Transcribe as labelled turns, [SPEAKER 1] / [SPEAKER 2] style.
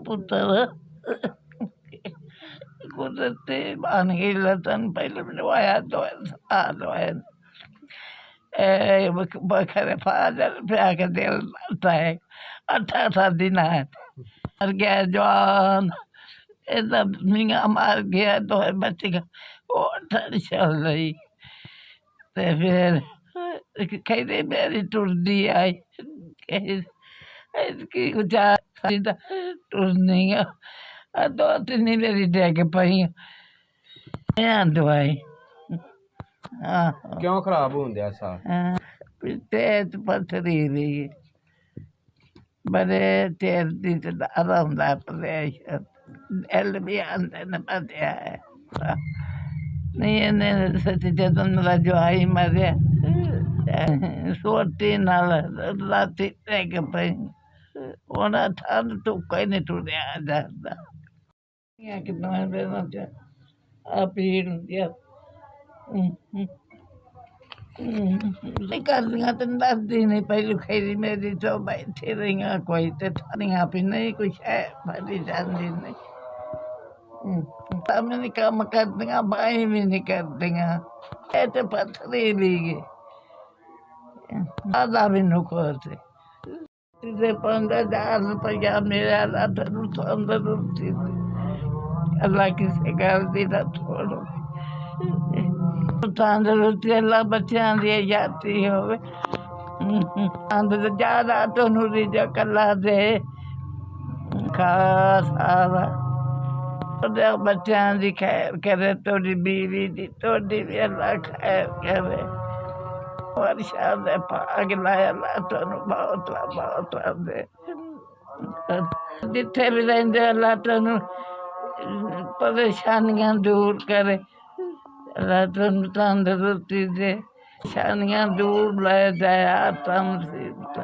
[SPEAKER 1] ਪੁੱਤਰ ਕੁਦਰਤੀ ਬਣ ਗਈ ਲਤਨ ਪਹਿਲੇ ਬਣਵਾਇਆ ਦਵਾਇਆ बखरे फादर पे आके दिल मारता है 18 दिन है मर गया जवान इतना मियाँ मार गया तो बच्चे का वो 18 चल रही तो फिर कहते मेरी टुरदी आई इसकी कुछ टुरनी दो तीन मेरी डेग पई दवाई
[SPEAKER 2] क्यों खराब होंदे सा
[SPEAKER 1] पेट पथरी भी बड़े तेल दी आराम दा प्रेशर एल भी आंदे न पतिया है नहीं इन्हें सच जदों मेरा जवाई मरिया सोटी नाल राती टेक पई ओना ठंड तो कोई नहीं टुरिया जाता यहाँ कितना बेना आ पीड़ होंदी है नहीं करदियां तो दसदी नहीं पहलू खेरी मेरी तो बैठी रही कोई तो थानियां भी नहीं कुछ है भरी जाती नहीं नहीं काम करदियां बाई भी नहीं करदियां ये तो पत्थरी भी गए आधा भी नुको से 15,000 रुपया मेरा तंदरुस्ती अल्लाह किसी गलती का छोड़ो तंदरुस्ती अल्लाह बच्चों की जाती होवे ज्यादा तो रिजा कला दे खा सारा बच्चों की खैर करे थोड़ी बीवी की थोड़ी भी अल्लाह खैर करे वर्षा दे भाग लाया अल्लाह तुहानू बहुत दे जिथे भी रहिंदे अल्लाह तुहानू परेशानियां दूर करे अल्लाह तुहानू तंदरुस्ती दे परेशानियां दूर ले जाए आता मुसीबत